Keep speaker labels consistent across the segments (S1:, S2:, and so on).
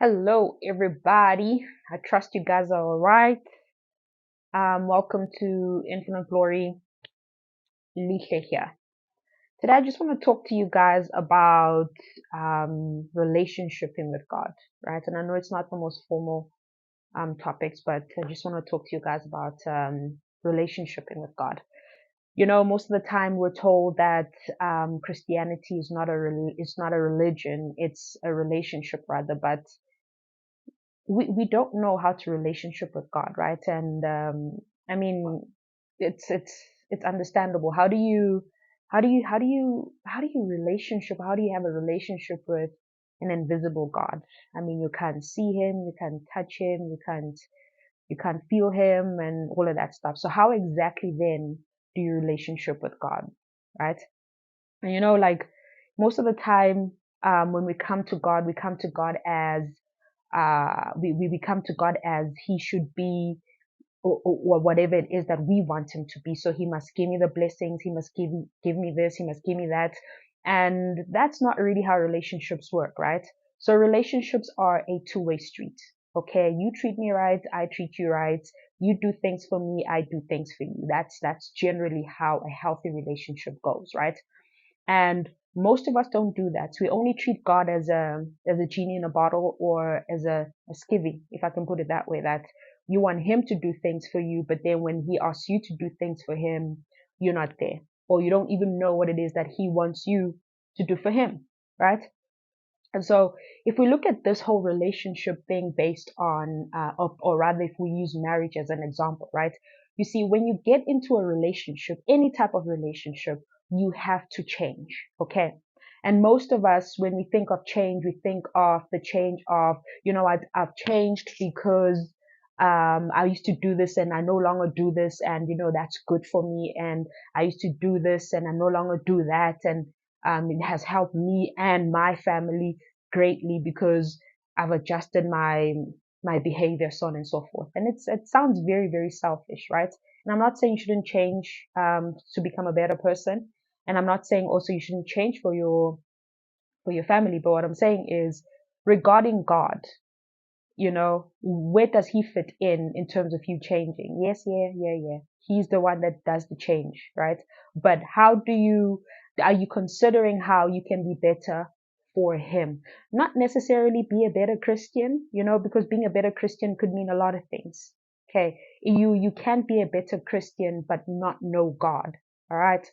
S1: Hello, everybody. I trust you guys are all right. Welcome to Infinite Glory. Lisha here. Today, I just want to talk to you guys about relationshiping with God, right? And I know it's not the most formal topics, but I just want to talk to you guys about relationshiping with God. You know, most of the time we're told that Christianity is not it's not a religion; it's a relationship rather. But we don't know how to relationship with God, right? And I mean, it's understandable. How do you relationship? How do you have a relationship with an invisible God? I mean, you can't see him, you can't touch him, you can't feel him, and all of that stuff. So how exactly then do you relationship with God, right? And like most of the time, when we come to God as we come to God as he should be, or whatever it is that we want him to be. So he must give me the blessings. He must give me this. He must give me that. And that's not really how relationships work, right? So relationships are a two-way street. Okay. You treat me right. I treat you right. You do things for me. I do things for you. That's generally how a healthy relationship goes, right? And most of us don't do that. So we only treat God as a genie in a bottle, or as a skivvy, if I can put it that way, that you want him to do things for you, but then when he asks you to do things for him, you're not there. Or you don't even know what it is that he wants you to do for him, right? And so if we look at this whole relationship thing based on, or rather if we use marriage as an example, right? You see, when you get into a relationship, any type of relationship, you have to change. Okay. And most of us, when we think of change, we think of the change of, I've changed because, I used to do this and I no longer do this. And, that's good for me. And I used to do this and I no longer do that. And, it has helped me and my family greatly because I've adjusted my behavior, so on and so forth. And it sounds very, very selfish, right? And I'm not saying you shouldn't change to become a better person. And I'm not saying also you shouldn't change for your family. But what I'm saying is regarding God, where does he fit in terms of you changing? Yes, yeah, yeah, yeah. He's the one that does the change, right? But are you considering how you can be better for him? Not necessarily be a better Christian, because being a better Christian could mean a lot of things. Okay. You can be a better Christian, but not know God. All right.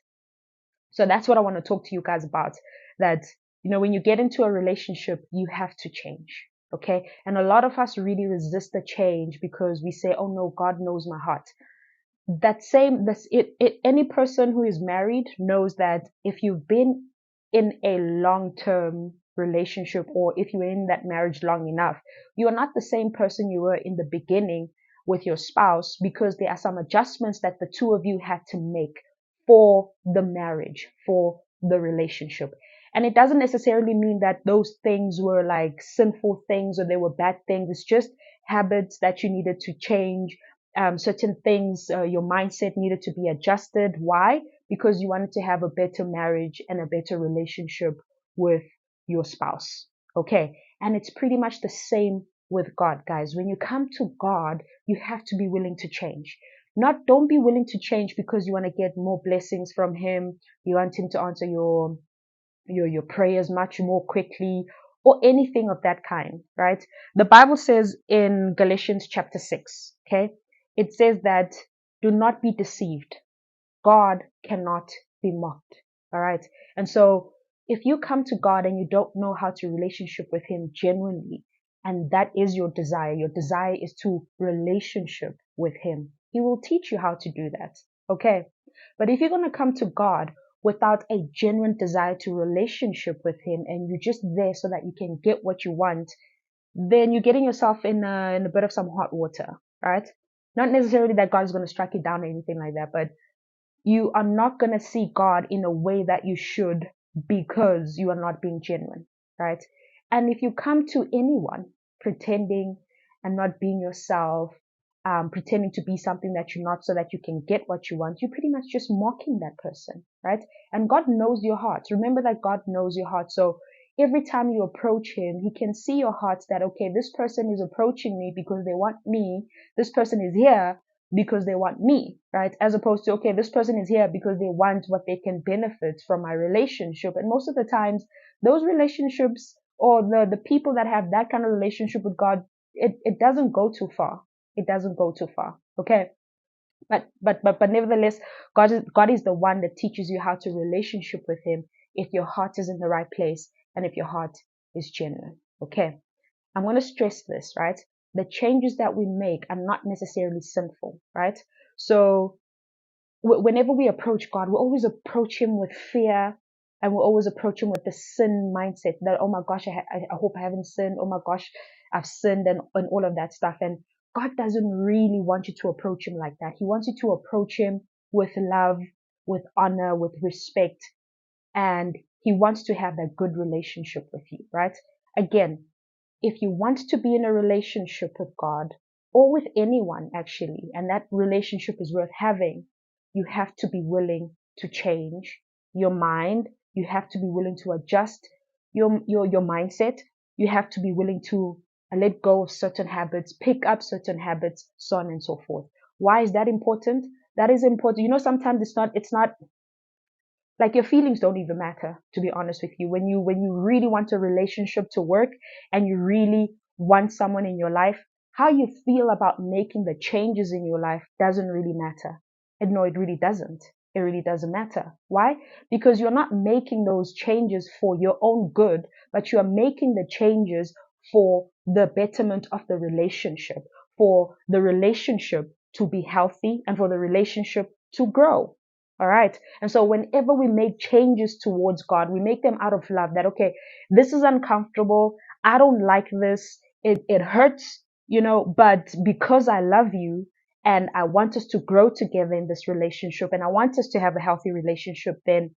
S1: So that's what I want to talk to you guys about. That, when you get into a relationship, you have to change. Okay. And a lot of us really resist the change because we say, oh no, God knows my heart. Any person who is married knows that if you've been in a long-term relationship, or if you're in that marriage long enough, you are not the same person you were in the beginning with your spouse, because there are some adjustments that the two of you had to make for the marriage, for the relationship. And it doesn't necessarily mean that those things were like sinful things or they were bad things. It's just habits that you needed to change. Certain things, your mindset needed to be adjusted. Why? Because you wanted to have a better marriage and a better relationship with your spouse. Okay. And it's pretty much the same with God, guys. When you come to God, you have to be willing to change. Don't be willing to change because you want to get more blessings from him. You want him to answer your prayers much more quickly, or anything of that kind, right? The Bible says in Galatians chapter 6, okay? It says that do not be deceived. God cannot be mocked. All right. And so if you come to God and you don't know how to relationship with him genuinely, and that is your desire is to relationship with him, he will teach you how to do that. Okay. But if you're going to come to God without a genuine desire to relationship with him, and you're just there so that you can get what you want, then you're getting yourself in a bit of some hot water, right? Not necessarily that God is going to strike you down or anything like that, but you are not going to see God in a way that you should, because you are not being genuine, right? And if you come to anyone pretending and not being yourself, pretending to be something that you're not so that you can get what you want, you're pretty much just mocking that person, right? And God knows your heart. Remember that God knows your heart. So every time you approach him, he can see your heart that, okay, this person is approaching me because they want me. This person is here because they want me, right? As opposed to, okay, this person is here because they want what they can benefit from my relationship. And most of the times, those relationships or the people that have that kind of relationship with God, it doesn't go too far. It doesn't go too far. Okay. But nevertheless, God is the one that teaches you how to relationship with him if your heart is in the right place and if your heart is genuine. Okay. I'm going to stress this, right? The changes that we make are not necessarily sinful, right? So whenever we approach God, we always approach him with fear, and we always approach him with the sin mindset that, oh my gosh, I hope I haven't sinned. Oh my gosh, I've sinned, and all of that stuff. And God doesn't really want you to approach him like that. He wants you to approach him with love, with honor, with respect, and he wants to have that good relationship with you, right? Again, if you want to be in a relationship with God or with anyone actually, and that relationship is worth having, you have to be willing to change your mind. You have to be willing to adjust your mindset. You have to be willing to let go of certain habits, pick up certain habits, so on and so forth. Why is that important? That is important. You know, sometimes it's not like your feelings don't even matter, to be honest with you. When you really want a relationship to work and you really want someone in your life, how you feel about making the changes in your life doesn't really matter. And no, it really doesn't. It really doesn't matter. Why? Because you're not making those changes for your own good, but you are making the changes for the betterment of the relationship, for the relationship to be healthy and for the relationship to grow. All right. And so whenever we make changes towards God, we make them out of love that, okay, this is uncomfortable. I don't like this. It hurts, but because I love you and I want us to grow together in this relationship and I want us to have a healthy relationship, then,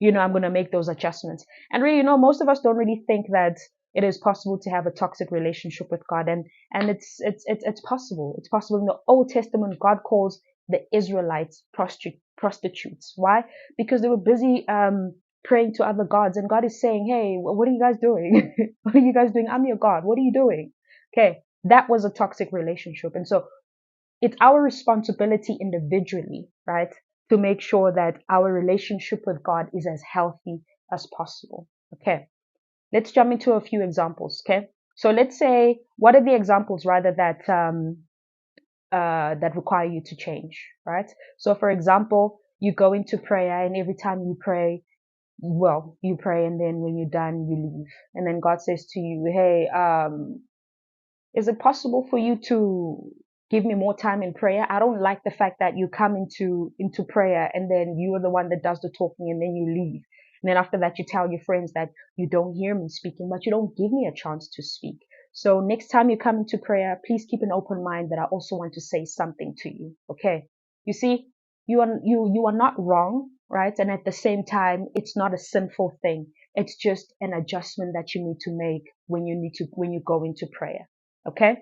S1: I'm going to make those adjustments. And really, most of us don't really think that it is possible to have a toxic relationship with God. And it's possible. It's possible. In the Old Testament, God calls the Israelites prostitutes. Why? Because they were busy, praying to other gods. And God is saying, hey, what are you guys doing? What are you guys doing? I'm your God. What are you doing? Okay. That was a toxic relationship. And so it's our responsibility individually, right, to make sure that our relationship with God is as healthy as possible. Okay. Let's jump into a few examples. Okay. So let's say, what are the examples rather that require you to change, right? So for example, you go into prayer and every time you pray, well, you pray and then when you're done, you leave. And then God says to you, hey, is it possible for you to give me more time in prayer? I don't like the fact that you come into prayer and then you are the one that does the talking and then you leave. And then after that, you tell your friends that you don't hear me speaking, but you don't give me a chance to speak. So next time you come into prayer, please keep an open mind that I also want to say something to you. Okay. You see, you are not wrong, right? And at the same time, it's not a sinful thing. It's just an adjustment that you need to make when you go into prayer. Okay.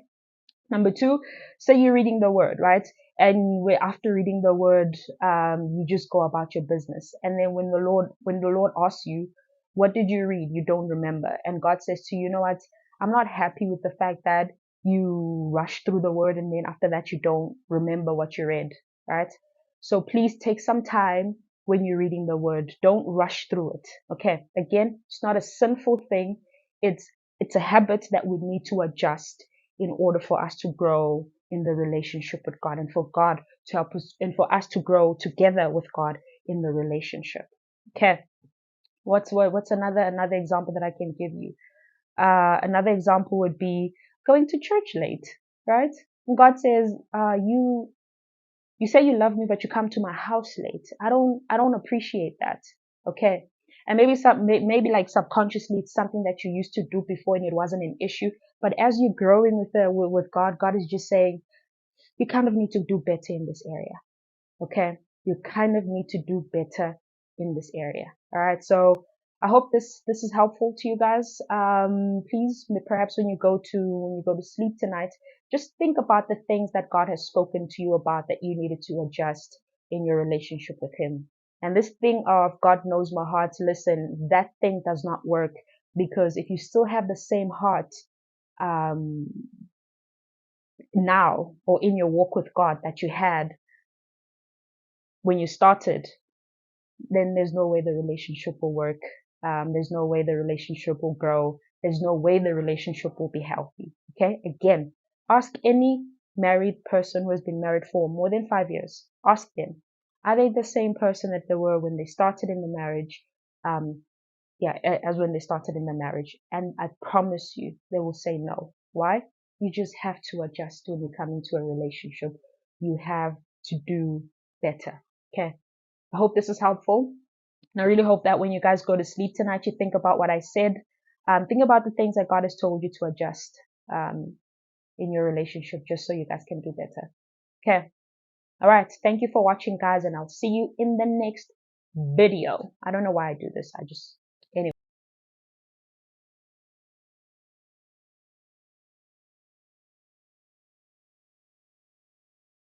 S1: Number two, say you're reading the word, right? And after reading the word, you just go about your business. And then when the Lord asks you, what did you read? You don't remember. And God says to you, you know what? I'm not happy with the fact that you rush through the word and then after that you don't remember what you read, right? So please take some time when you're reading the word. Don't rush through it. Okay. Again, it's not a sinful thing. It's a habit that we need to adjust in order for us to grow in the relationship with God and for God to help us and for us to grow together with God in the relationship. Okay. What's another example that I can give you? Another example would be going to church late, right? And God says, you say you love me, but you come to my house late. I don't appreciate that. Okay. And maybe like subconsciously it's something that you used to do before and it wasn't an issue. But as you're growing with God, God is just saying, you kind of need to do better in this area. Okay. You kind of need to do better in this area. All right. So I hope this is helpful to you guys. Please, perhaps when you go to sleep tonight, just think about the things that God has spoken to you about that you needed to adjust in your relationship with Him. And this thing of God knows my heart, listen, that thing does not work, because if you still have the same heart, um, now or in your walk with God that you had when you started, then there's no way the relationship will work. There's no way the relationship will grow. There's no way the relationship will be healthy. Okay. Again, ask any married person who has been married for more than 5 years. Ask them, are they the same person that they were when they started in the marriage? As when they started in the marriage. And I promise you, they will say no. Why? You just have to adjust when you come into a relationship. You have to do better. Okay. I hope this is helpful. And I really hope that when you guys go to sleep tonight, you think about what I said. Think about the things that God has told you to adjust in your relationship, just so you guys can do better. Okay. All right. Thank you for watching, guys, and I'll see you in the next video. I don't know why I do this. I just